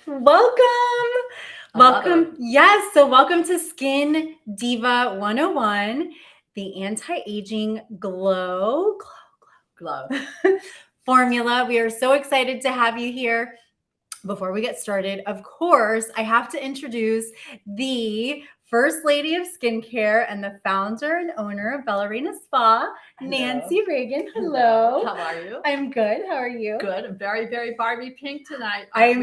Welcome. Another. Welcome. Yes. So, welcome to Skin Diva 101, the anti-aging Glow. formula. We are so excited to have you here. Before we get started, of course, I have to introduce the First Lady of Skincare and the founder and owner of Ballerina Spa, Hello. Nancy Reagan. Hello. How are you? I'm good. How are you? Good. I'm very, very Barbie pink tonight. I am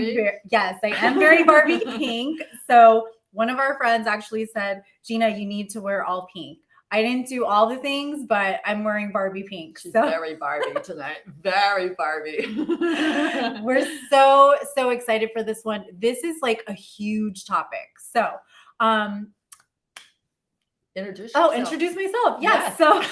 very Barbie pink. So one of our friends actually said, Gina, you need to wear all pink. I didn't do all the things, but I'm wearing Barbie pink. She's So very Barbie tonight. Very Barbie. we're so excited for this one. This is like a huge topic. So Introduce Oh, yourself. introduce myself. Yes. So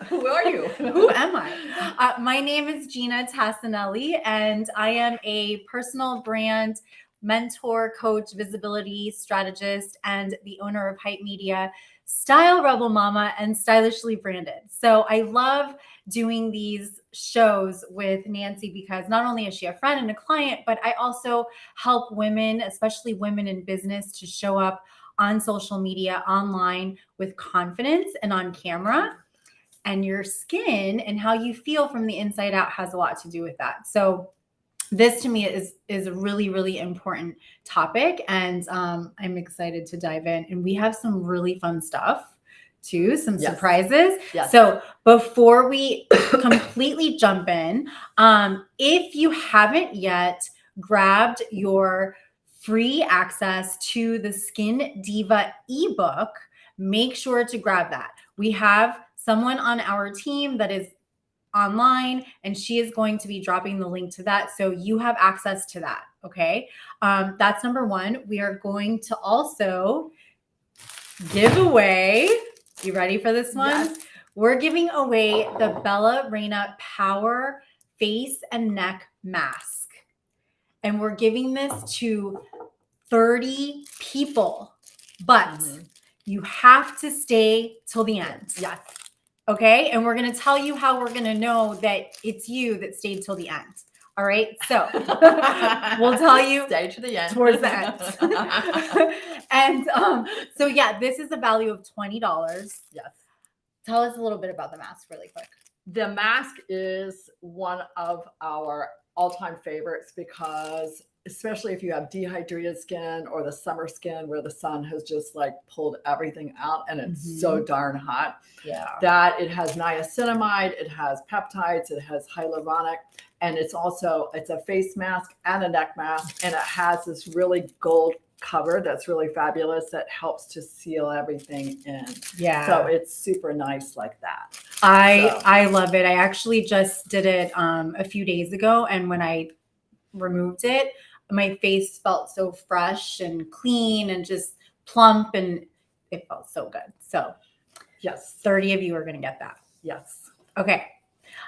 who are you? Who am I? My name is Gina Tassinelli, and I am a personal brand mentor, coach, visibility strategist, and the owner of Hype Media, Style Rebel Mama, and Stylishly Branded. So I love doing these shows with Nancy because not only is she a friend and a client, but I also help women, especially women in business, to show up on social media, online with confidence and on camera. And your skin and how you feel from the inside out has a lot to do with that. So this to me is a really important topic, and I'm excited to dive in. And we have some really fun stuff too, some surprises. Yes. So before we completely jump in, if you haven't yet grabbed your free access to the Skin Diva ebook, make sure to grab that. We have someone on our team that is online, and she is going to be dropping the link to that, so you have access to that. Okay, that's number one. We are going to also give away. You ready for this one? Yes. We're giving away the Bella Reina Power Face and Neck Mask, and we're giving this to 30 people, but you have to stay till the end. Yes. Okay. And we're going to tell you how we're going to know that it's you that stayed till the end. All right. So we'll tell you stay to the end. Towards the end. And so, yeah, this is a value of $20. Yes. Tell us a little bit about the mask really quick. The mask is one of our all-time favorites because especially if you have dehydrated skin or the summer skin where the sun has just like pulled everything out and it's so darn hot. Yeah. That it has niacinamide, it has peptides, it has hyaluronic, and it's a face mask and a neck mask, and it has this really gold cover that's really fabulous that helps to seal everything in. Yeah. So it's super nice like that. I love it. I actually just did it a few days ago, and when I removed it, my face felt so fresh and clean and just plump, and it felt so good. So yes, 30 of you are going to get that. Yes. Okay.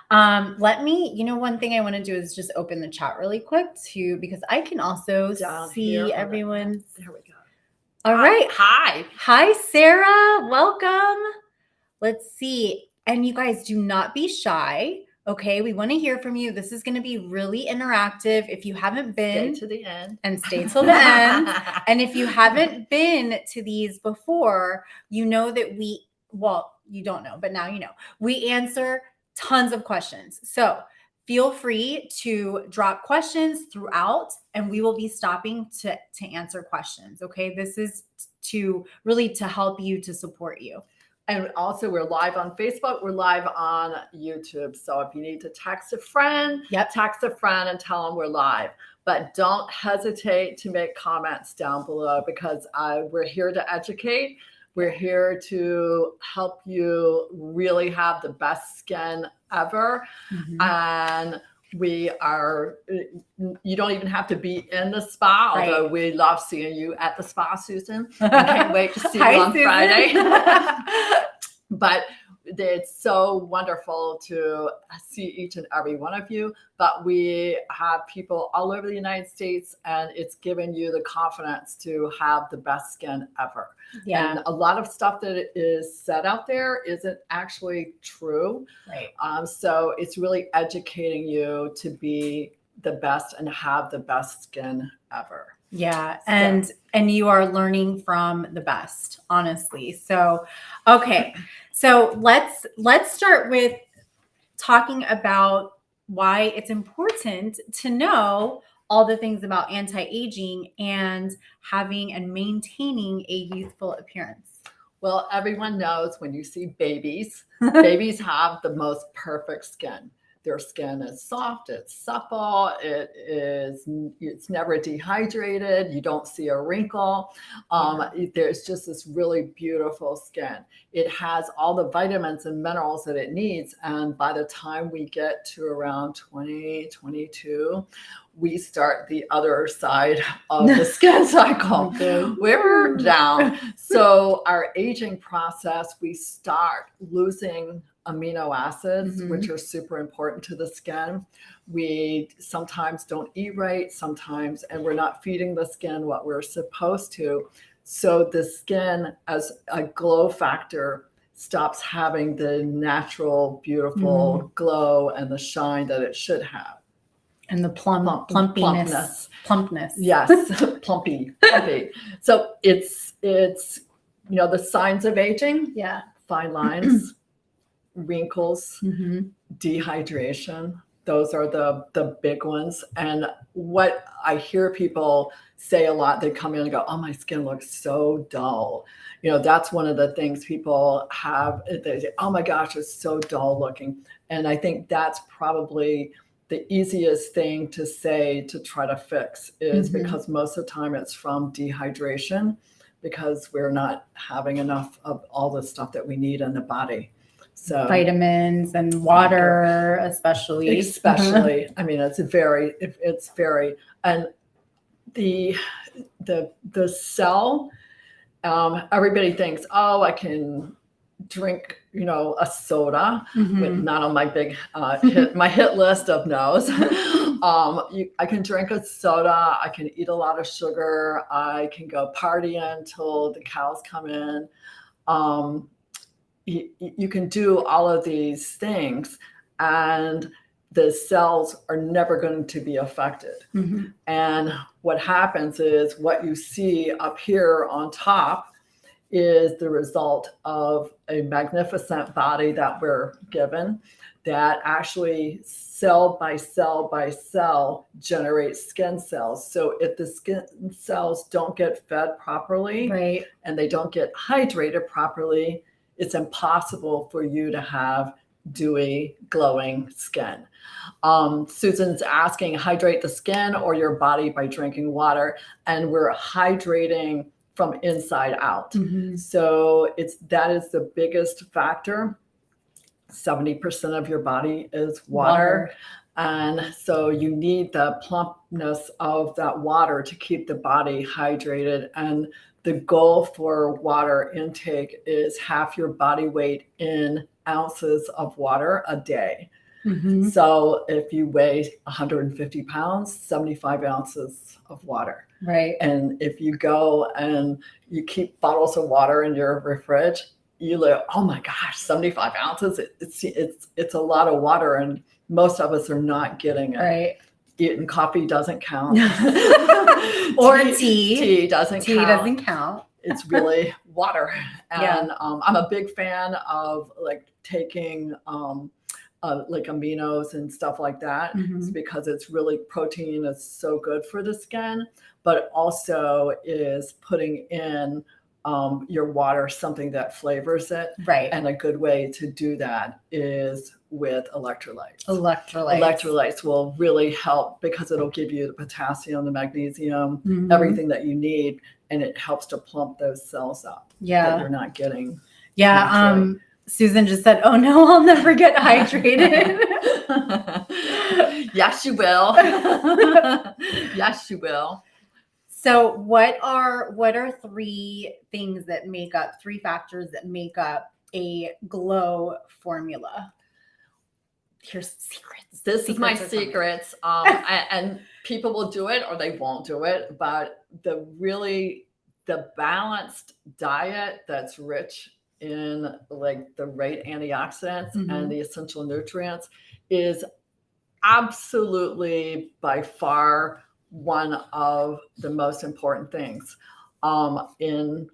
One thing I want to do is just open the chat really quick too, because I can also see everyone's. There we go. All right. Hi. Hi, Sarah. Welcome. Let's see. And you guys, do not be shy. Okay, we want to hear from you. This is going to be really interactive. If you haven't been, stay to the end. And stay till the end. And if you haven't been to these before, you know that you don't know, but now you know. We answer tons of questions. So feel free to drop questions throughout, and we will be stopping to answer questions. Okay, this is to help you, to support you. And also, we're live on Facebook. We're live on YouTube. So if you need to text a friend, text a friend and tell them we're live. But don't hesitate to make comments down below because we're here to educate. We're here to help you really have the best skin ever. And you don't even have to be in the spa, although we love seeing you at the spa, Susan. I can't wait to see you on Susan. Friday. But it's so wonderful to see each and every one of you. But we have people all over the United States, and it's given you the confidence to have the best skin ever. Yeah. And a lot of stuff that is said out there isn't actually true. Right. So it's really educating you to be the best and have the best skin ever. Yeah. And you are learning from the best, honestly. So, okay. So let's start with talking about why it's important to know all the things about anti-aging and having and maintaining a youthful appearance. Well, everyone knows when you see babies, babies have the most perfect skin. Their skin is soft, it's supple, it's never dehydrated, you don't see a wrinkle. There's just this really beautiful skin. It has all the vitamins and minerals that it needs. And by the time we get to around 20, 22, we start the other side of the skin cycle. We're down. So our aging process, we start losing amino acids, which are super important to the skin. We sometimes don't eat right, sometimes, and we're not feeding the skin what we're supposed to. So the skin, as a glow factor, stops having the natural, beautiful glow and the shine that it should have. And the plumpness. Yes, plumpy. So it's the signs of aging. Yeah. Fine lines, wrinkles, dehydration. Those are the big ones. And what I hear people say a lot, they come in and go, "Oh, my skin looks so dull." That's one of the things people have. They say, "Oh my gosh, it's so dull looking." And I think that's probably the easiest thing to say to try to fix is because most of the time it's from dehydration, because we're not having enough of all the stuff that we need in the body. So vitamins and water, especially. I mean, it's very, and the cell, everybody thinks, oh, I can drink, a soda, not on my big hit list of no's. I can drink a soda. I can eat a lot of sugar. I can go party until the cows come in. You can do all of these things, and the cells are never going to be affected. And what happens is what you see up here on top is the result of a magnificent body that we're given that actually cell by cell by cell generates skin cells. So if the skin cells don't get fed properly, and they don't get hydrated properly, it's impossible for you to have dewy, glowing skin. Susan's asking, hydrate the skin or your body by drinking water, and we're hydrating from inside out. So that is the biggest factor. 70% of your body is water. And so you need the plumpness of that water to keep the body hydrated. And the goal for water intake is half your body weight in ounces of water a day. So if you weigh 150 pounds, 75 ounces of water. And if you go and you keep bottles of water in your fridge, you live, oh my gosh, 75 ounces. It's a lot of water, and most of us are not getting it. Eating coffee doesn't count. Or tea. Tea doesn't count. It's really water. And I'm a big fan of taking like aminos and stuff like that. It's because it's really, protein is so good for the skin, but also is putting in your water something that flavors it. And a good way to do that is with electrolytes. Electrolytes will really help because it'll give you the potassium, the magnesium, everything that you need, and it helps to plump those cells up that you're not getting. Susan just said, "Oh no, I'll never get hydrated." Yes, you will. Yes, you will. So what are three factors that make up a glow formula? Here's secrets. This is my secrets. And people will do it or they won't do it. But the balanced diet that's rich in the right antioxidants and the essential nutrients is absolutely by far one of the most important things. In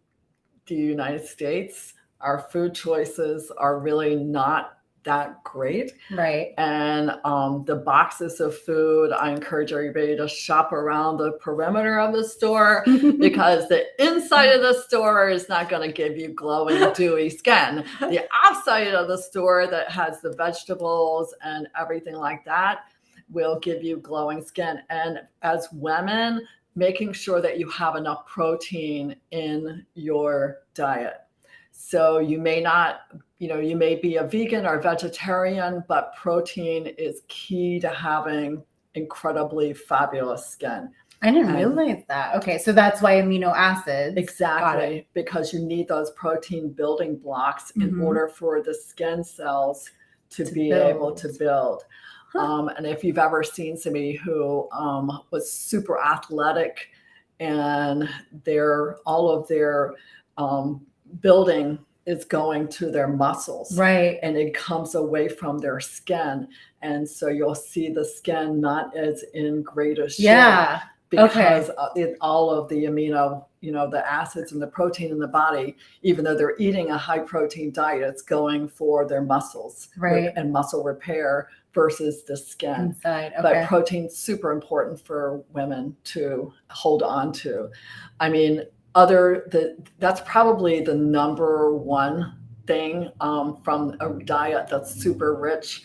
the United States, our food choices are really not that great. Right. And the boxes of food, I encourage everybody to shop around the perimeter of the store because the inside of the store is not going to give you glowing, dewy skin. The outside of the store that has the vegetables and everything like that will give you glowing skin. And as women, making sure that you have enough protein in your diet. So you may not, you may be a vegan or vegetarian, but protein is key to having incredibly fabulous skin. I didn't realize that. Okay, so that's why amino acids. Exactly, because you need those protein building blocks in order for the skin cells to be able to build. And if you've ever seen somebody who was super athletic and all of their building is going to their muscles, right? And it comes away from their skin. And so you'll see the skin not as in great a shape. Yeah. Because all of the amino, the acids and the protein in the body, even though they're eating a high protein diet, it's going for their muscles, right, and muscle repair versus the skin. Inside. Okay. But protein's super important for women to hold on to. I mean, that's probably the number one thing from a diet that's super rich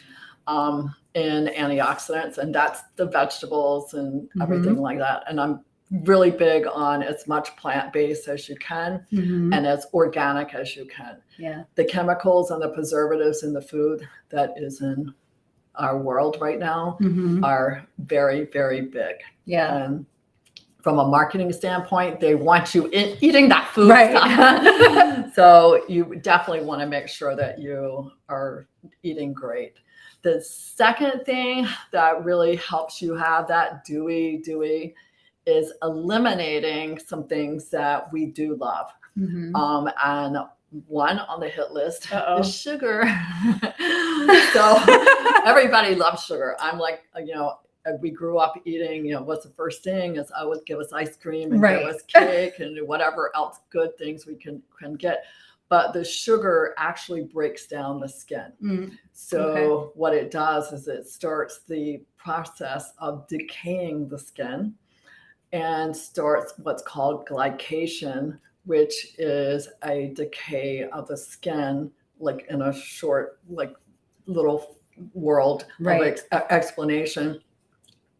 in antioxidants, and that's the vegetables and everything like that. And I'm really big on as much plant-based as you can and as organic as you can. Yeah. The chemicals and the preservatives in the food that is in our world right now are very, very big. Yeah. And from a marketing standpoint, they want you eating that food. Right. So you definitely want to make sure that you are eating great. The second thing that really helps you have that dewy is eliminating some things that we do love. And one on the hit list is sugar. So everybody loves sugar. I'm like, we grew up eating, what's the first thing is I would give us ice cream and give us cake and whatever else good things we can get. But the sugar actually breaks down the skin. So what it does is it starts the process of decaying the skin and starts what's called glycation, which is a decay of the skin, like in a short, like little world of explanation.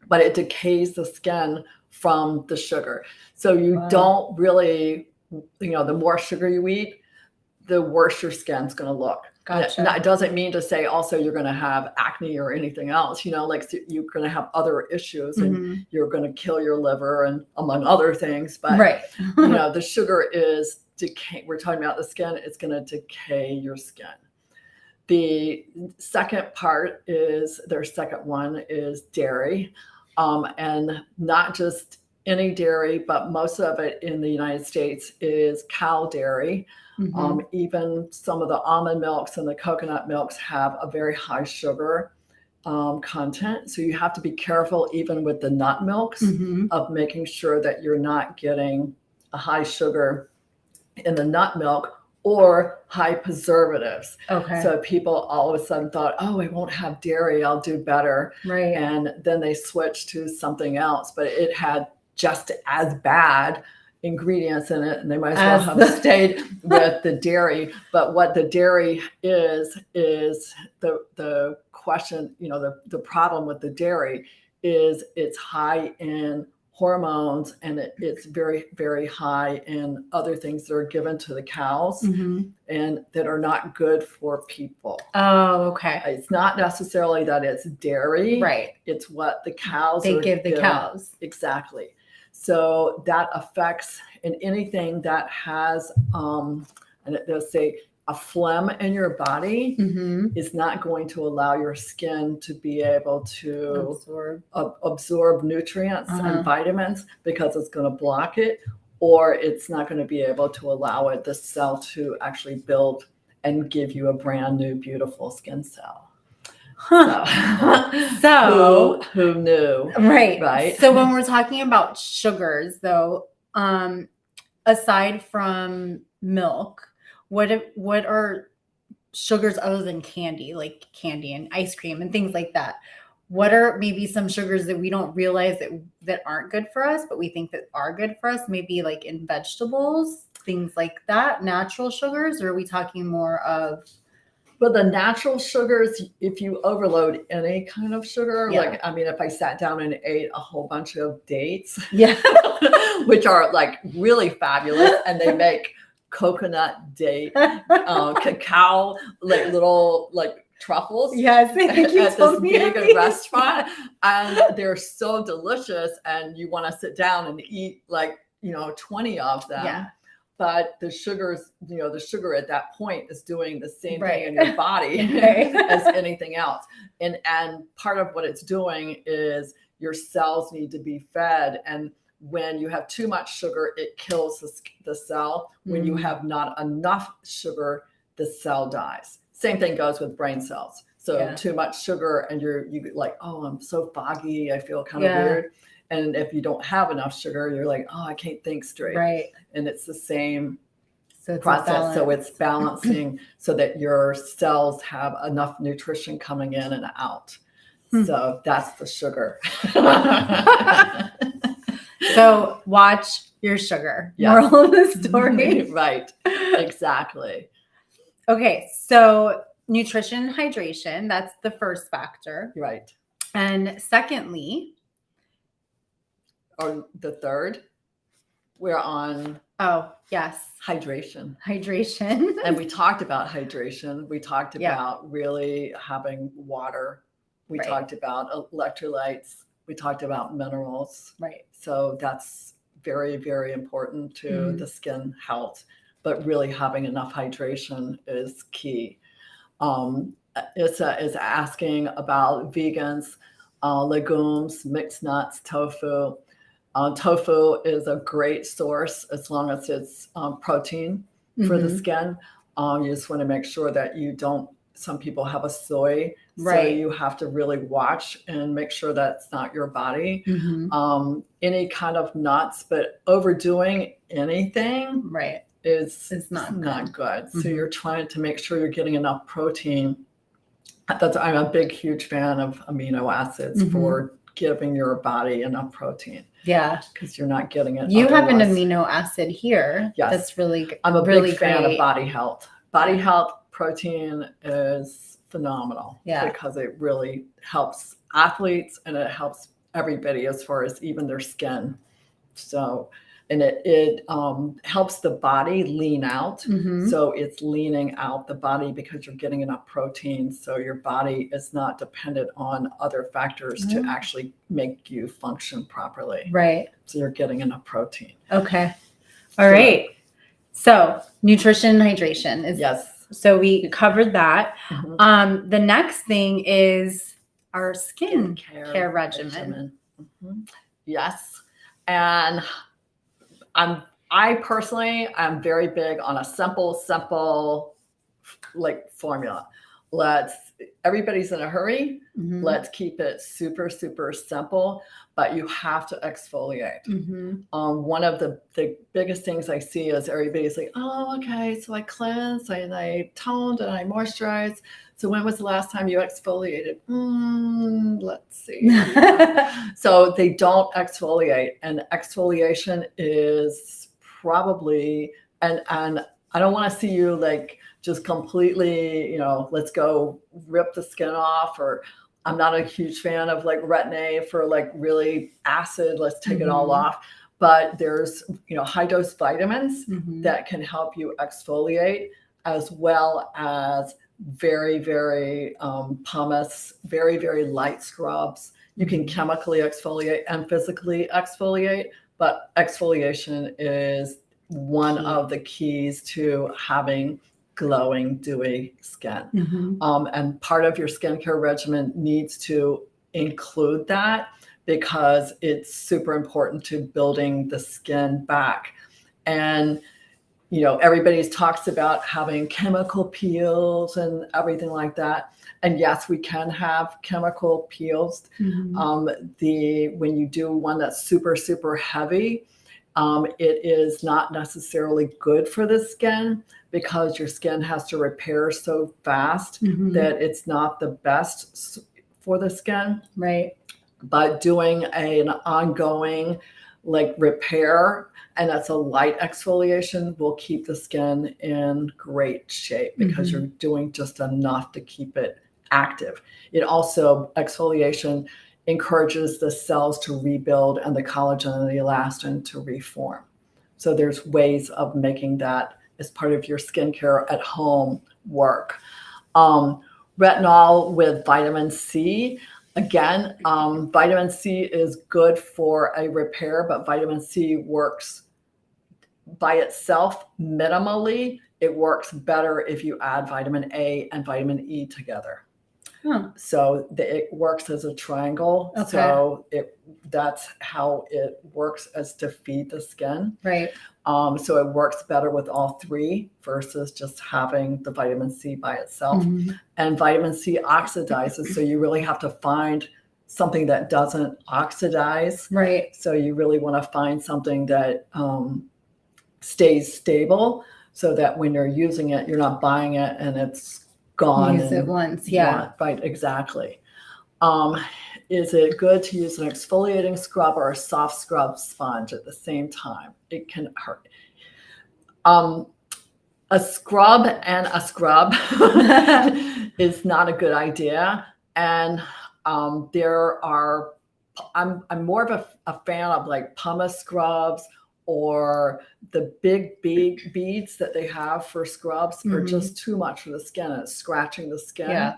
But it decays the skin from the sugar. So you don't really, the more sugar you eat, the worse your skin's going to look. Gotcha. That doesn't mean to say also you're going to have acne or anything else, like you're going to have other issues and you're going to kill your liver and among other things. But, the sugar is decay. We're talking about the skin. It's going to decay your skin. The second part is their second one is dairy. And not just any dairy, but most of it in the United States is cow dairy. Even some of the almond milks and the coconut milks have a very high sugar content. So you have to be careful even with the nut milks of making sure that you're not getting a high sugar in the nut milk or high preservatives. So people all of a sudden thought, I won't have dairy, I'll do better. Right. And then they switched to something else, but it had just as bad ingredients in it, and they might as well have stayed with the dairy. But what the dairy is the question, the problem with the dairy is it's high in hormones and it's very, very high in other things that are given to the cows and that are not good for people. Oh, okay. It's not necessarily that it's dairy. Right. It's what the cows they give the cows. Exactly. So that affects in anything that has, and they'll say a phlegm in your body is not going to allow your skin to be able to absorb nutrients and vitamins because it's going to block it, or it's not going to be able to allow the cell to actually build and give you a brand new, beautiful skin cell. So who knew? Right. Right. So when we're talking about sugars, though, aside from milk, what are sugars other than candy, like candy and ice cream and things like that? What are maybe some sugars that we don't realize that aren't good for us, but we think that are good for us? Maybe like in vegetables, things like that, natural sugars, or are we talking more of? But the natural sugars, if you overload any kind of sugar, Yeah. like, I mean, if I sat down and ate a whole bunch of dates, Yeah. which are like really fabulous, and they make coconut date, cacao, like little like truffles. Yes, I think you at told this me vegan restaurant, and they're so delicious, and you want to sit down and eat like 20 of them. Yeah. But the sugars, the sugar at that point is doing the same Right. thing in your body Okay. as anything else. And part of what it's doing is your cells need to be fed. And when you have too much sugar, it kills the cell. When you have not enough sugar, the cell dies. Same thing goes with brain cells. So too much sugar and you like, oh, I'm so foggy. I feel kind of weird. And if you don't have enough sugar, you're like, oh, I can't think straight. Right. And it's the same it's process. So it's balancing so that your cells have enough nutrition coming in and out. So that's the sugar. So watch your sugar. Yes. Moral of the story. Right. Exactly. Okay. So nutrition, hydration, that's the first factor. Right. And secondly, or the third, we're on hydration. And we talked about hydration. We talked about really having water. We talked about electrolytes. We talked about minerals. Right. So that's very, very important to the skin health. But really having enough hydration is key. It's asking about vegans, legumes, mixed nuts, tofu. Tofu is a great source as long as it's protein for the skin. You just want to make sure that you don't. Some people have a soy, so you have to really watch and make sure that's not your body. Any kind of nuts, but overdoing anything is not good. So you're trying to make sure you're getting enough protein. I'm a big, huge fan of amino acids for giving your body enough protein. Yeah. Because you're not getting it. You have an amino acid here. Yes. That's really good. I'm a really big fan great. of body health. Body health protein is phenomenal. Yeah. Because it really helps athletes and it helps everybody as far as even their skin. So, and it helps the body lean out. So it's leaning out the body because you're getting enough protein. So your body is not dependent on other factors to actually make you function properly. Right. So you're getting enough protein. Okay. All right. So nutrition, hydration is So we covered that. The next thing is our skin care regimen. Yes. And I personally am very big on a simple like formula. Everybody's in a hurry. Let's keep it super, super simple, but you have to exfoliate. One of the biggest things I see is everybody's like, oh, okay, so I cleansed and I toned and I moisturized. So when was the last time you exfoliated? Let's see. So they don't exfoliate, and exfoliation is probably, and I don't want to see you like just completely, let's go rip the skin off, or I'm not a huge fan of like Retin-A for like really acid, let's take it all off. But there's, high dose vitamins that can help you exfoliate, as well as very, very pumice, very, very light scrubs. You can chemically exfoliate and physically exfoliate, but exfoliation is one of the keys to having glowing, dewy skin. And part of your skincare regimen needs to include that, because it's super important to building the skin back. And everybody talks about having chemical peels and everything like that. And yes, we can have chemical peels. When you do one that's super, super heavy, it is not necessarily good for the skin because your skin has to repair so fast that it's not the best for the skin. Right. But doing an ongoing repair, and that's a light exfoliation, will keep the skin in great shape because you're doing just enough to keep it active. It also, exfoliation encourages the cells to rebuild and the collagen and the elastin to reform. So there's ways of making that as part of your skincare at home work. Retinol with vitamin C. Again, vitamin C is good for a repair, but vitamin C works by itself minimally. It works better if you add vitamin A and vitamin E together. So it works as a triangle. Okay. So that's how it works, as to feed the skin. Right. So it works better with all three versus just having the vitamin C by itself. And vitamin C oxidizes, so you really have to find something that doesn't oxidize. Right. So you really want to find something that stays stable, so that when you're using it, you're not buying it and it's gone. Use it once. Yeah. Right, exactly. Is it good to use an exfoliating scrub or a soft scrub sponge at the same time? It can hurt. A scrub and a scrub is not a good idea. And I'm more of a fan of pumice scrubs, or the big beads that they have for scrubs are just too much for the skin. It's scratching the skin. Yeah.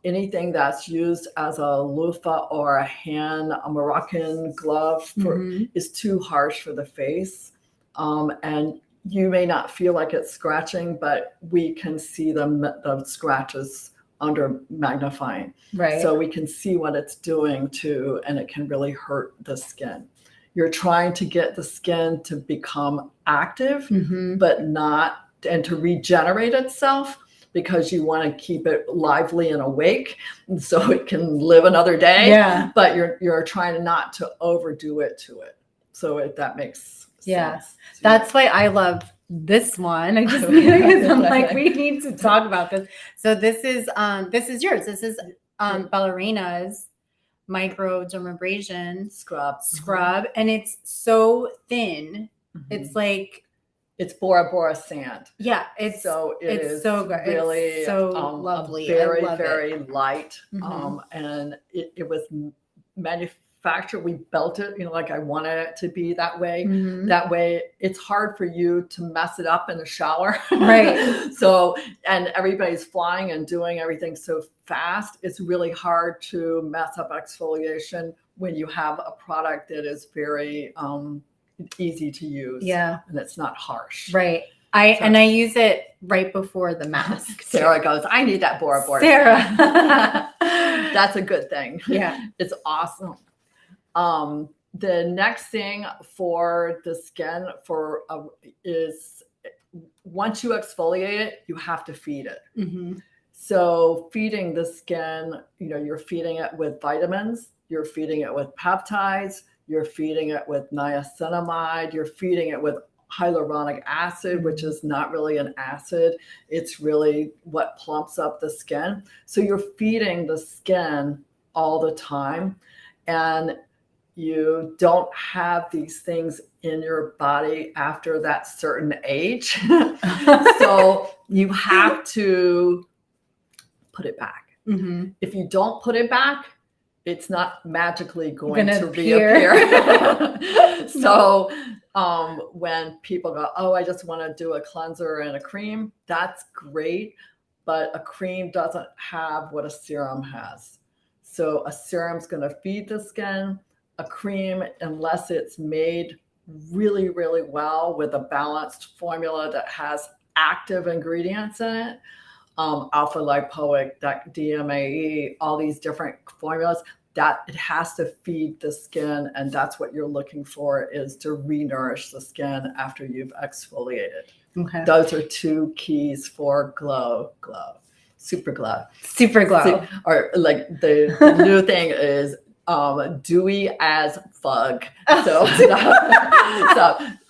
Anything that's used as a loofah or a Moroccan glove is too harsh for the face. And you may not feel like it's scratching, but we can see the scratches under magnifying. Right. So we can see what it's doing and it can really hurt the skin. You're trying to get the skin to become active, but and to regenerate itself, because you want to keep it lively and awake so it can live another day. Yeah. But you're trying not to overdo it to it. So that makes sense. That's why I love this one. I just because I'm like, we need to talk about this. So this is yours. This is Ballerina's microdermabrasion scrub, and it's so thin. It's like it's Bora Bora sand. Yeah, it's so good. Really, it's so lovely. Very, very light. And it was manufactured. We built it, like I wanted it to be that way. That way, it's hard for you to mess it up in the shower. Right. So, and everybody's flying and doing everything so fast. It's really hard to mess up exfoliation when you have a product that is very easy to use. Yeah. And it's not harsh. Right. I use it right before the mask. Sarah goes, I need that Bora Bora. Sarah. That's a good thing. Yeah. It's awesome. The next thing for the skin is once you exfoliate it, you have to feed it. So feeding the skin, you're feeding it with vitamins, you're feeding it with peptides, you're feeding it with niacinamide, you're feeding it with hyaluronic acid, which is not really an acid. It's really what plumps up the skin. So you're feeding the skin all the time, and you don't have these things in your body after that certain age. So you have to put it back. If you don't put it back, it's not magically going to reappear. So when people go, oh, I just want to do a cleanser and a cream, that's great. But a cream doesn't have what a serum has. So a serum's going to feed the skin. A cream, unless it's made really, really well with a balanced formula that has active ingredients in it, alpha lipoic, DMAE, all these different formulas, that it has to feed the skin, and that's what you're looking for, is to re-nourish the skin after you've exfoliated. Okay. Those are 2 keys for super glow. Super glow. Or like the new thing is dewy as fug. So, so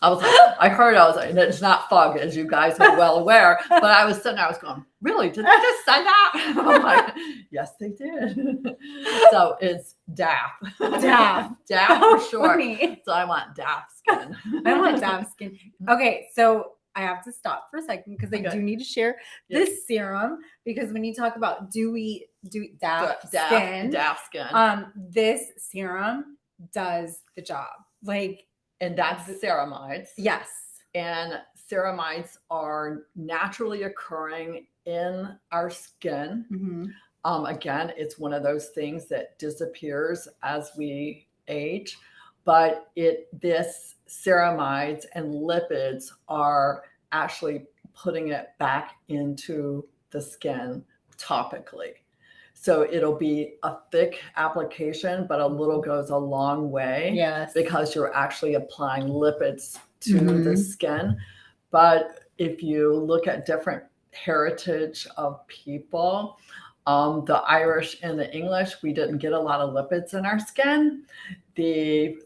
I was like, and it's not fug, as you guys are well aware, but I was sitting there, I was going, really? Did they just say that? I'm like, yes, they did. So it's DAF. DAF for sure. Funny. So I want DAF skin. I want DAF skin. Okay, so I have to stop for a second because I do need to share this serum, because when you talk about dewy DAF skin, this serum does the job. Like, and that's ceramides. Yes. And ceramides are naturally occurring in our skin. Mm-hmm. Again, it's one of those things that disappears as we age, but this ceramides and lipids are actually putting it back into the skin topically. So it'll be a thick application, but a little goes a long way. Yes. Because you're actually applying lipids to the skin. But if you look at different heritage of people, the Irish and the English, we didn't get a lot of lipids in our skin. The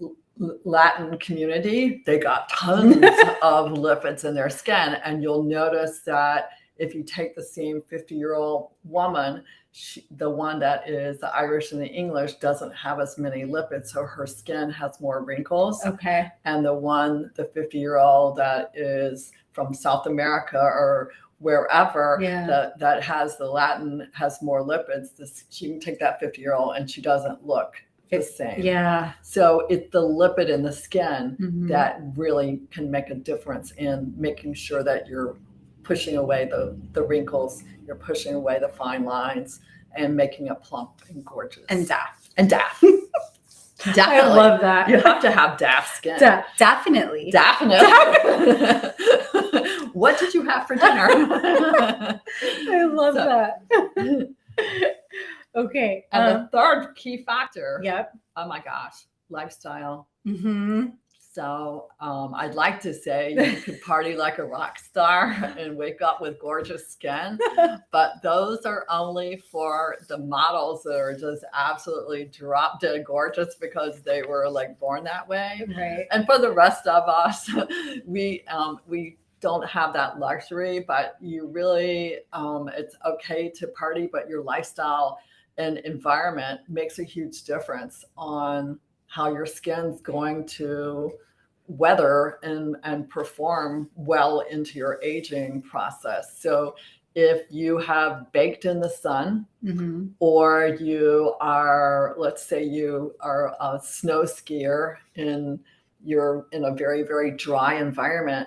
Latin community, they got tons of lipids in their skin. And you'll notice that if you take the same 50-year-old woman, the one that is the Irish and the English doesn't have as many lipids, so her skin has more wrinkles. Okay. And the 50-year-old that is from South America or wherever that has the Latin has more lipids. She can take that 50-year-old and she doesn't look the same. Yeah. So it's the lipid in the skin that really can make a difference in making sure that you're pushing away the wrinkles, you're pushing away the fine lines, and making it plump and gorgeous. And DAF. Definitely. I love that. You have to have DAF skin. Definitely. What did you have for dinner? I love that. Okay. And the third key factor. Yep. Oh my gosh, lifestyle. Mm-hmm. So I'd like to say you could party like a rock star and wake up with gorgeous skin, but those are only for the models that are just absolutely drop dead gorgeous because they were like born that way. Right. And for the rest of us, we don't have that luxury, but you really, it's okay to party, but your lifestyle and environment makes a huge difference on how your skin's going to weather and perform well into your aging process. So if you have baked in the sun, or you are, let's say you are a snow skier and you're in a very, very dry environment,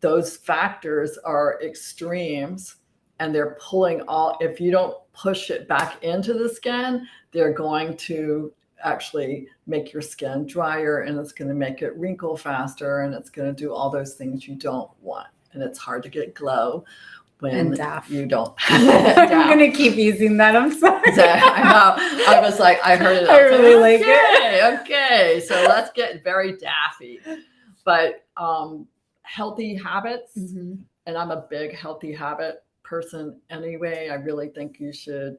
those factors are extremes, and they're pulling all, if you don't push it back into the skin, they're going to actually make your skin drier, and it's going to make it wrinkle faster, and it's going to do all those things you don't want. And it's hard to get glow when you don't. I'm going to keep using that. I'm sorry. So, I know. I was like, I heard it. I really like it. Okay. So let's get very daffy. But healthy habits, and I'm a big healthy habit person anyway. I really think you should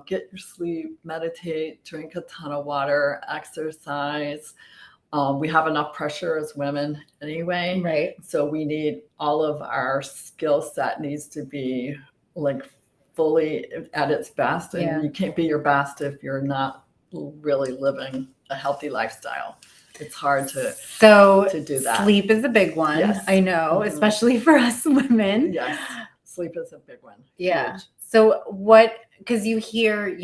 get your sleep, meditate, drink a ton of water, exercise. We have enough pressure as women anyway. Right. So we need, all of our skill set needs to be like fully at its best. And you can't be your best if you're not really living a healthy lifestyle. It's hard to do that. Sleep is a big one. Yes. I know, especially for us women. Yes. Sleep is a big one. Yeah. Huge. So because you hear,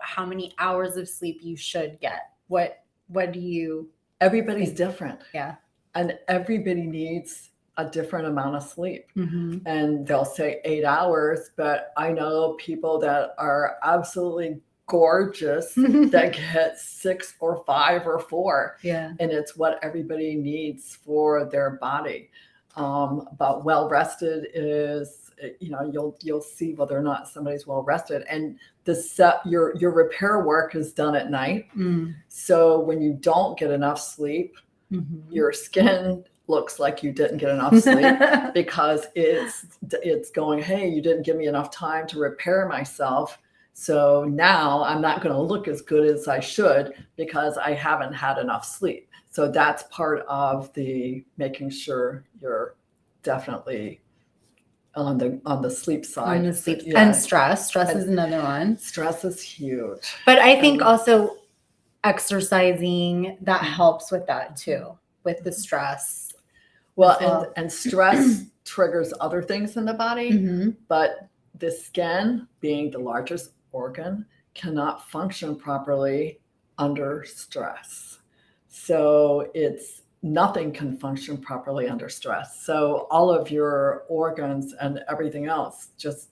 how many hours of sleep you should get. What do you? Everybody's different. Yeah. And everybody needs a different amount of sleep. And they'll say 8 hours, but I know people that are absolutely gorgeous that get 6 or 5 or 4. Yeah. And it's what everybody needs for their body. But well rested is you'll see whether or not somebody's well rested. And your repair work is done at night. So when you don't get enough sleep, your skin looks like you didn't get enough sleep because it's going, hey, you didn't give me enough time to repair myself. So now I'm not going to look as good as I should because I haven't had enough sleep. So that's part of the making sure you're definitely on the sleep side. On the sleep and stress. Stress is another one. Stress is huge. But I think also exercising, that helps with that too, with the stress. Well, and stress triggers other things in the body, but the skin, being the largest organ, cannot function properly under stress. So nothing can function properly under stress. So all of your organs and everything else just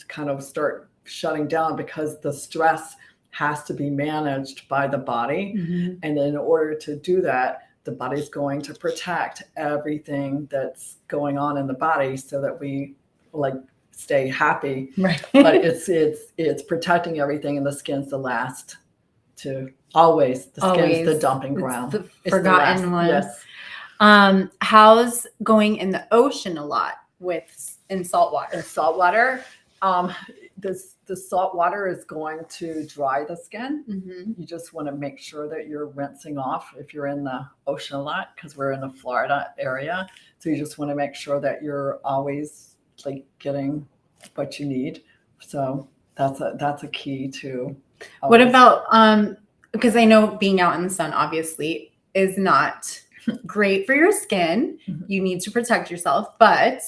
kind of start shutting down because the stress has to be managed by the body. And in order to do that, the body's going to protect everything that's going on in the body so that we stay happy. Right. But it's protecting everything, and the skin's the last to always. The skin's the dumping ground. It's the forgotten one. Yes. How's going in the ocean a lot in salt water? In salt water, the salt water is going to dry the skin. You just want to make sure that you're rinsing off if you're in the ocean a lot, because we're in the Florida area. So you just want to make sure that you're always getting what you need. So that's a key to. What about because I know being out in the sun obviously is not great for your skin. You need to protect yourself, but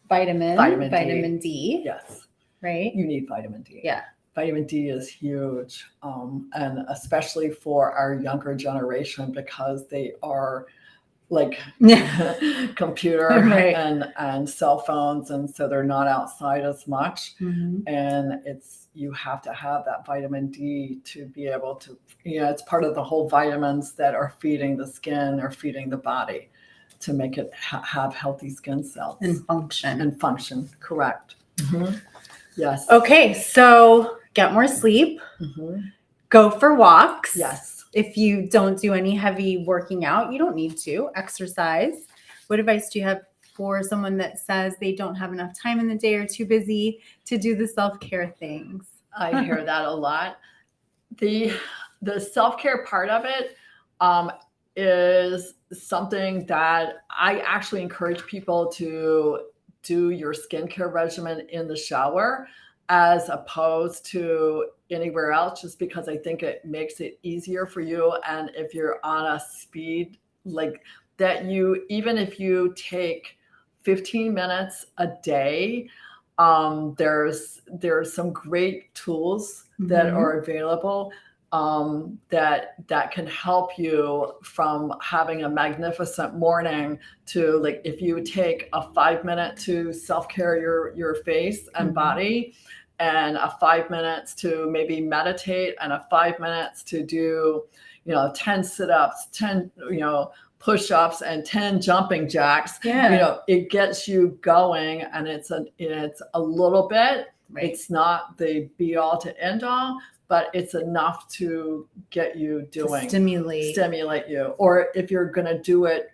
vitamin D. Yes. Right? You need vitamin D. Yeah. Vitamin D is huge. And especially for our younger generation, because they are computer and cell phones. And so they're not outside as much. And you have to have that vitamin D to be able to, it's part of the whole vitamins that are feeding the skin or feeding the body to make it have healthy skin cells. And function. Correct. Yes. Okay, so get more sleep. Go for walks. Yes. If you don't do any heavy working out, you don't need to exercise. What advice do you have for someone that says they don't have enough time in the day or too busy to do the self-care things? I hear that a lot. The self-care part of it is something that I actually encourage people to do your skincare regimen in the shower as opposed to anywhere else, just because I think it makes it easier for you. And if you're on a speed that, even if you take 15 minutes a day, there's some great tools that are available that can help you from having a magnificent morning to if you take a 5 minute to self-care your face and body, and a 5 minutes to maybe meditate, and a 5 minutes to do 10 sit-ups, 10 push-ups, and 10 jumping jacks. It gets you going, and it's a little bit. It's not the be all to end all, but it's enough to get you doing, stimulate you. Or if you're going to do it,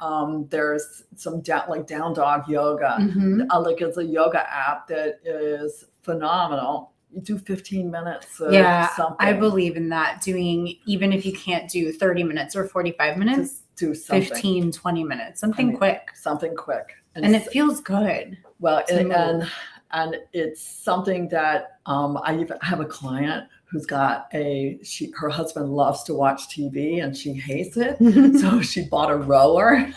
there's some down dog yoga. It's a yoga app that is phenomenal. You do 15 minutes of something. I believe in that. Doing, even if you can't do 30 minutes or 45 minutes, just do something. 15, 20 minutes, something quick. And it feels good. Well, and it's something that I even have a client who's got her husband loves to watch TV and she hates it. So she bought a rower.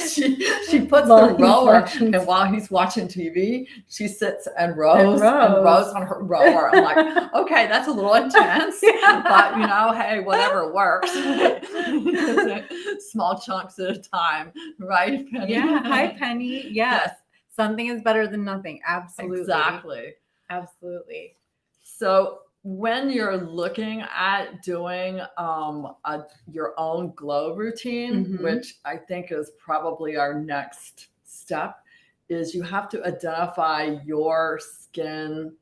She puts the rower, and while he's watching TV, she sits and rows on her rower. I'm like, okay, that's a little intense, but hey, whatever works. Small chunks at a time, right, Penny? Yeah, hi, Penny. Yes. Something is better than nothing. Absolutely. Exactly. Absolutely. So when you're looking at doing your own glow routine, which I think is probably our next step, is you have to identify your skin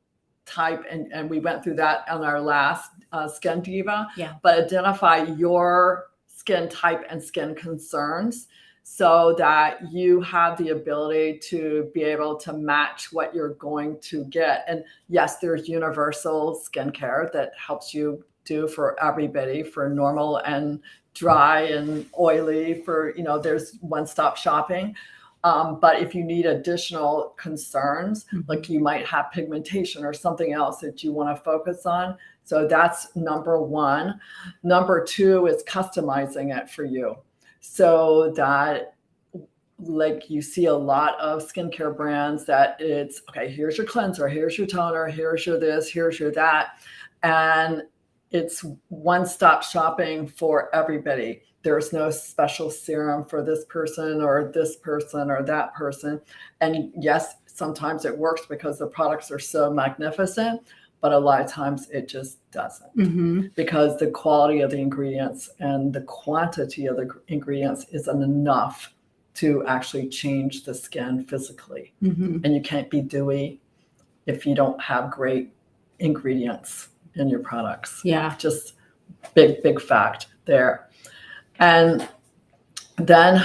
type, and we went through that on our last Skin Diva. Yeah. But identify your skin type and skin concerns so that you have the ability to be able to match what you're going to get. And yes, there's universal skincare that helps you do for everybody, for normal and dry and oily, for, you know, there's one-stop shopping. But if you need additional concerns, like you might have pigmentation or something else that you want to focus on. So that's number one. Number two is customizing it for you. So that, like, you see a lot of skincare brands that it's, okay, here's your cleanser, here's your toner, here's your this, here's your that. And it's one-stop shopping for everybody. There's no special serum for this person or that person. And yes, sometimes it works because the products are so magnificent, but a lot of times it just doesn't, because the quality of the ingredients and the quantity of the ingredients isn't enough to actually change the skin physically. And you can't be dewy if you don't have great ingredients in your products. Yeah. Just big fact there. And then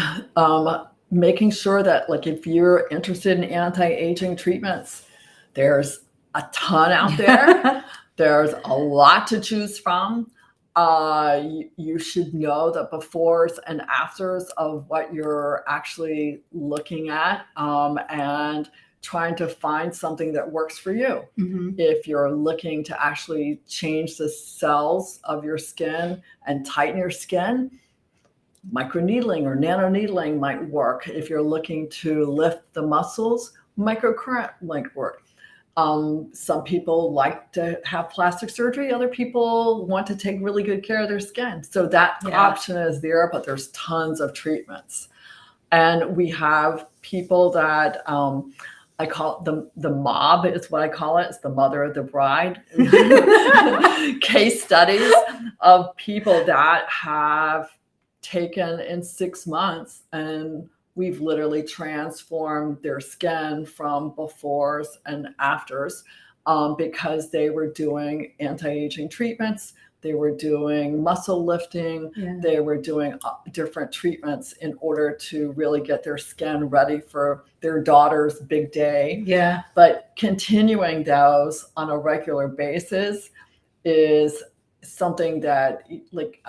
making sure that, like, if you're interested in anti-aging treatments, there's a ton out there. There's a lot to choose from. You should know the befores and afters of what you're actually looking at, and trying to find something that works for you. If you're looking to actually change the cells of your skin and tighten your skin, microneedling or nanoneedling might work. If you're looking to lift the muscles, microcurrent might work. Some people like to have plastic surgery. Other people want to take really good care of their skin. So that option is there, but there's tons of treatments. And we have people that I call it the mob is what I call it. It's the mother of the bride. Case studies of people that have taken in 6 months, and we've literally transformed their skin from befores and afters, because they were doing anti-aging treatments. They were doing muscle lifting. They were doing different treatments in order to really get their skin ready for their daughter's big day. But continuing those on a regular basis is something that, like,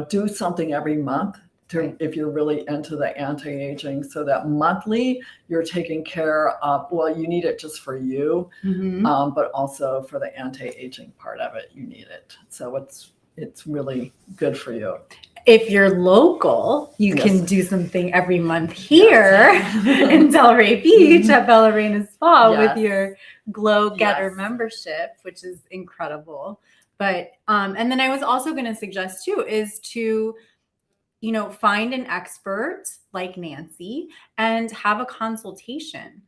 do something every month to, if you're really into the anti-aging, so that monthly you're taking care of, well, you need it just for you, but also for the anti-aging part of it, you need it. So it's really good for you. If you're local, you can do something every month here in Delray Beach at Bella Reina Spa with your Glow Getter membership, which is incredible. But and then I was also going to suggest too is to, find an expert like Nancy and have a consultation.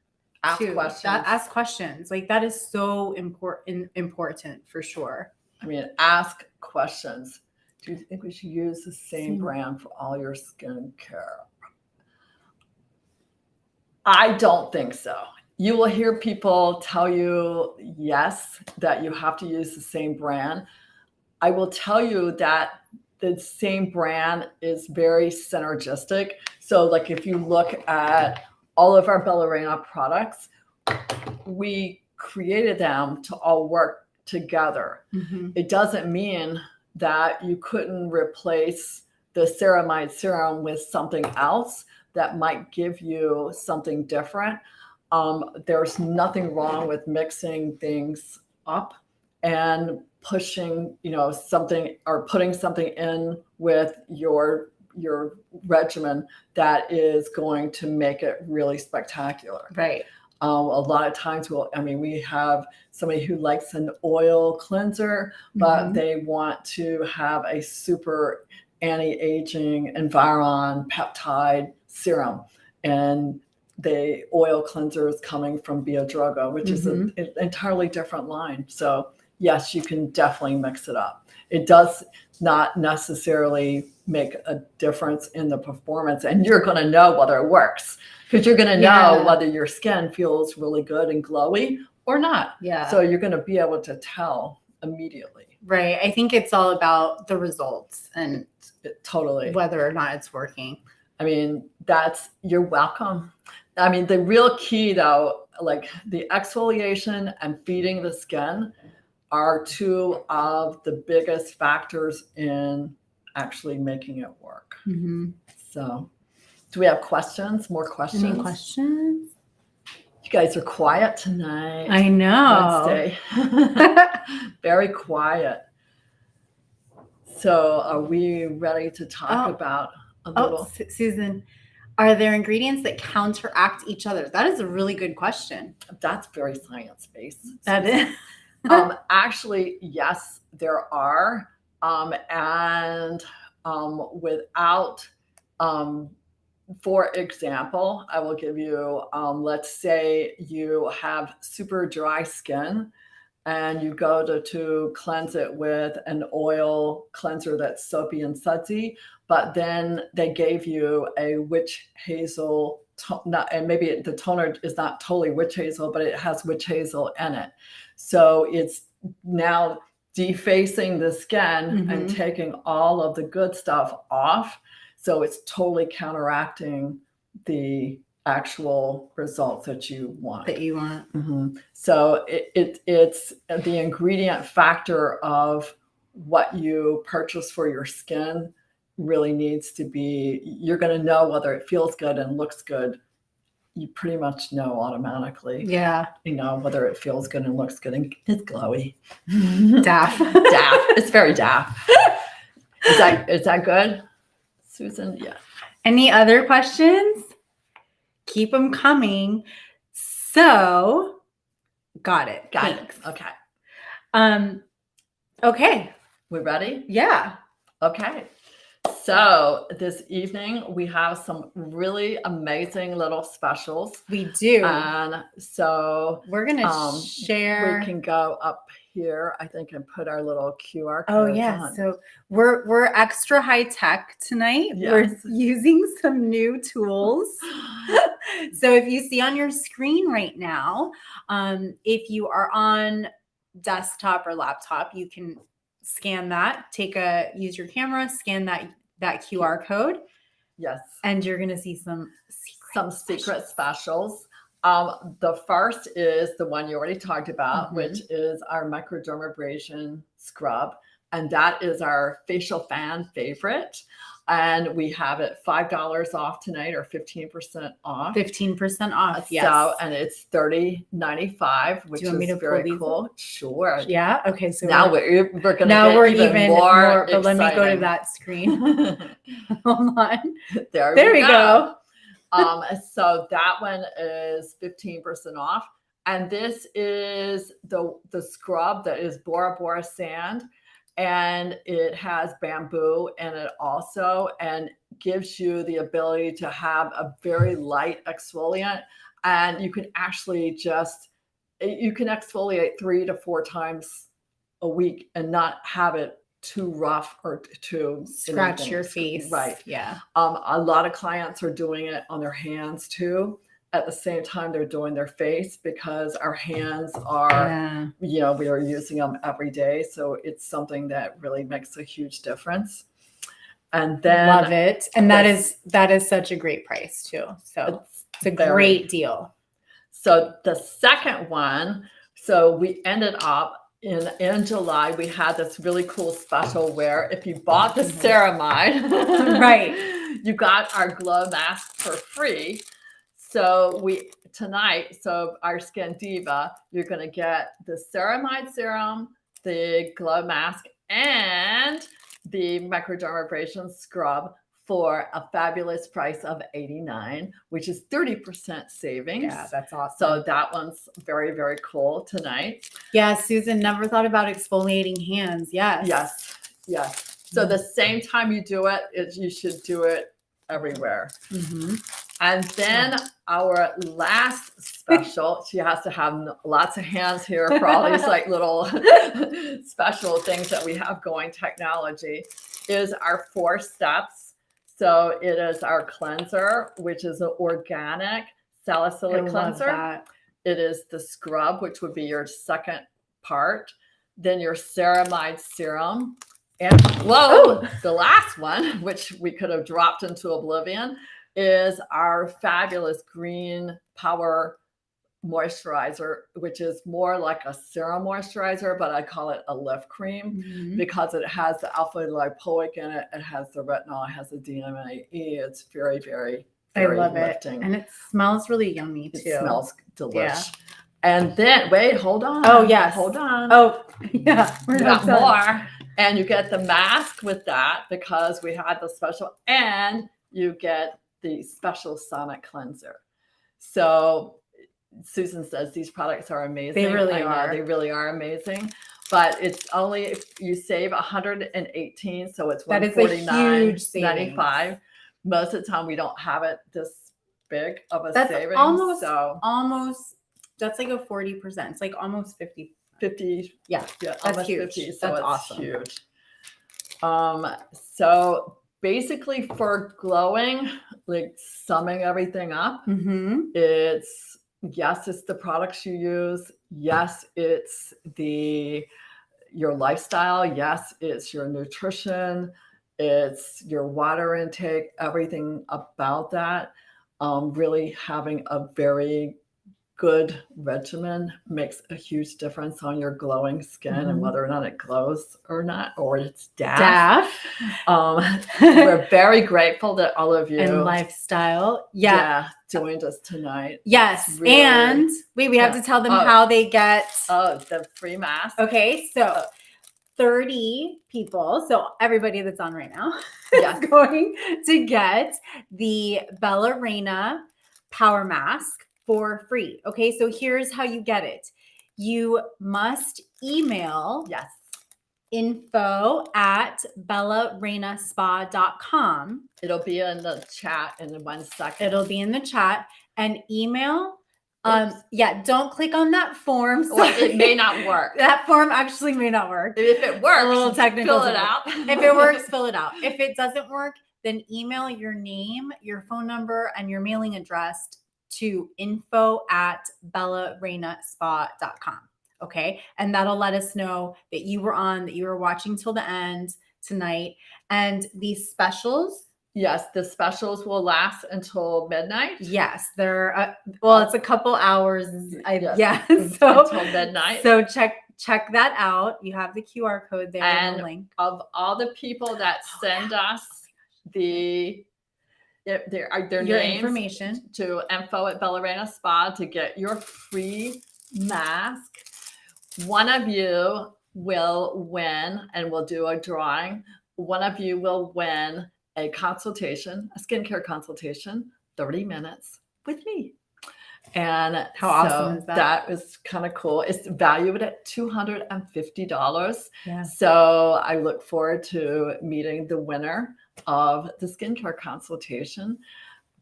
Ask questions. Ask questions. Like, that is so important for sure. I mean, ask questions. Do you think we should use the same brand for all your skincare? I don't think so. You will hear people tell you, yes, that you have to use the same brand. I will tell you that the same brand is very synergistic. So, like, if you look at all of our Bella Reina products, we created them to all work together. It doesn't mean that you couldn't replace the ceramide serum with something else that might give you something different. There's nothing wrong with mixing things up and pushing, something, or putting something in with your regimen that is going to make it really spectacular. Right. A lot of times we have somebody who likes an oil cleanser, but they want to have a super anti-aging Environ peptide serum. And the oil cleanser is coming from Biodroga, which is an entirely different line. So yes, you can definitely mix it up. It does not necessarily make a difference in the performance, and you're going to know whether it works because you're going to know whether your skin feels really good and glowy or not. Yeah. So you're going to be able to tell immediately. Right. I think it's all about the results and totally whether or not it's working. I mean, you're welcome. I mean, the real key though, like the exfoliation and feeding the skin are two of the biggest factors in actually making it work. Mm-hmm. So do we have questions? More questions? Any questions? You guys are quiet tonight. I know. Wednesday. Very quiet. So are we ready to talk about a little? Susan, are there ingredients that counteract each other? That is a really good question. That's very science-based. That is. Actually, yes, there are. Without, for example, I will give you, let's say you have super dry skin and you go to cleanse it with an oil cleanser that's soapy and sudsy, but then they gave you a witch hazel, and maybe the toner is not totally witch hazel, but it has witch hazel in it. So it's now defacing the skin and taking all of the good stuff off. So it's totally counteracting the actual results that you want. So it's the ingredient factor of what you purchase for your skin really needs to be, you're going to know whether it feels good and looks good. You pretty much know automatically. Yeah. You know, whether it feels good and looks good and it's glowy. Daff. Daff. It's very daff. Is that good, Susan? Yeah. Any other questions? Keep them coming. So, got it. Thanks. Okay. Okay. We ready? Yeah. Okay. So this evening we have some really amazing little specials. We do. And so we're going to share. We can go up here, I think, and put our little QR code. Oh yeah. On. So we're extra high tech tonight. Yes. We're using some new tools. So if you see on your screen right now, if you are on desktop or laptop, you can scan that, use your camera, scan that QR code. Yes. And you're going to see some secret specials. The first is the one you already talked about, which is our microdermabrasion scrub. And that is our facial fan favorite. And we have it $5 off tonight, or 15% off. 15% off, yes. So, and it's $30.95, which is very cool. Sure. Yeah. Okay. So now we're going to now get we're even more but let me go to that screen. Hold on. There we go. So that one is 15% off. And this is the scrub that is Bora Bora sand. And it has bamboo in it also, and gives you the ability to have a very light exfoliant. And you can actually you can exfoliate 3 to 4 times a week and not have it too rough or to scratch your face. Right. Yeah. A lot of clients are doing it on their hands too. At the same time, they're doing their face, because our hands are, we are using them every day. So it's something that really makes a huge difference. And then love it. And that is such a great price too. So it's a great deal. So the second one, so we ended up in July, we had this really cool special where if you bought the ceramide, right, you got our glow mask for free. So our Skin Diva, you're going to get the ceramide serum, the glow mask, and the microdermabrasion scrub for a fabulous price of $89, which is 30% savings. Yeah, that's awesome. So that one's very, very cool tonight. Yeah, Susan never thought about exfoliating hands. Yes. Yes. So the same time you do it, you should do it everywhere. And then our last special, she has to have lots of hands here for all these like little special things that we have going, technology, is our 4 steps. So it is our cleanser, which is an organic salicylic cleanser. It is the scrub, which would be your second part. Then your ceramide serum. And the last one, which we could have dropped into oblivion, is our fabulous green power moisturizer, which is more like a serum moisturizer, but I call it a lift cream because it has the alpha lipoic in it. It has the retinol, it has the DMAE. It's very, very, very lifting. And it smells really yummy too. It smells delicious. Yeah. And then, hold on. Oh, yes. Hold on. Oh, yeah. We got more. And you get the mask with that because we had the special, and you get the special sonic cleanser. So Susan says these products are amazing. They really are. They really are amazing. But it's only if you save 118, so it's $149.95. Most of the time we don't have it this big of a savings. Almost. That's like a 40%. It's like almost 50. 50. Yeah, that's huge. 50, so that's it's awesome. Huge. So basically for glowing, like summing everything up, it's the products you use. Yes, it's your lifestyle. Yes, it's your nutrition. It's your water intake, everything about that. Really having a very good regimen makes a huge difference on your glowing skin and whether or not it glows or not, or it's daff. We're very grateful that all of you and lifestyle joined us tonight. Yes. Really, and we have to tell them how they get the free mask. Okay, so 30 people, so everybody that's on right now is going to get the Bella Reina Power Mask for free. Okay, so here's how you get it. You must email info@bellareinaspa.com. It'll be in the chat in 1 second. It'll be in the chat, and email. Don't click on that form. So it may not work. That form actually may not work. If it works, a little technical, fill it out. If it works, fill it out. If it doesn't work, then email your name, your phone number, and your mailing address to info@bellareinaspa.com. Okay. And that'll let us know that you were watching till the end tonight. And these specials. Yes. The specials will last until midnight. Yes. They're, it's a couple hours. Until midnight. So check that out. You have the QR code there and the link. Of all the people that send us their names information to info@bellareinaspa to get your free mask. One of you will win, and we'll do a drawing. One of you will win a skincare consultation, 30 minutes with me. And how awesome is that? That was kind of cool. It's valued at $250. Yeah. So I look forward to meeting the winner of the skincare consultation,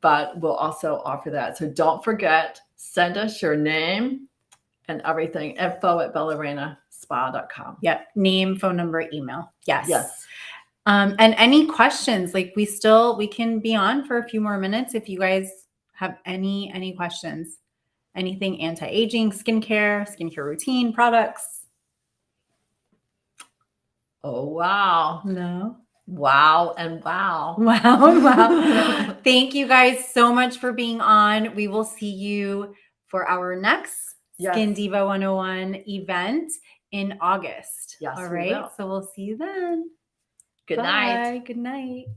but we'll also offer that. So don't forget, send us your name and everything, info@bellareinaspa.com. Yep. Name, phone number, email. Yes. Yes. And any questions, like we can be on for a few more minutes if you guys have any questions, anything anti-aging, skincare routine, products. Oh, wow. No. Wow and wow. Wow. Thank you guys so much for being on. We will see you for our next Skin Diva 101 event in August. Yes. All right. So we'll see you then. Good night. Good night.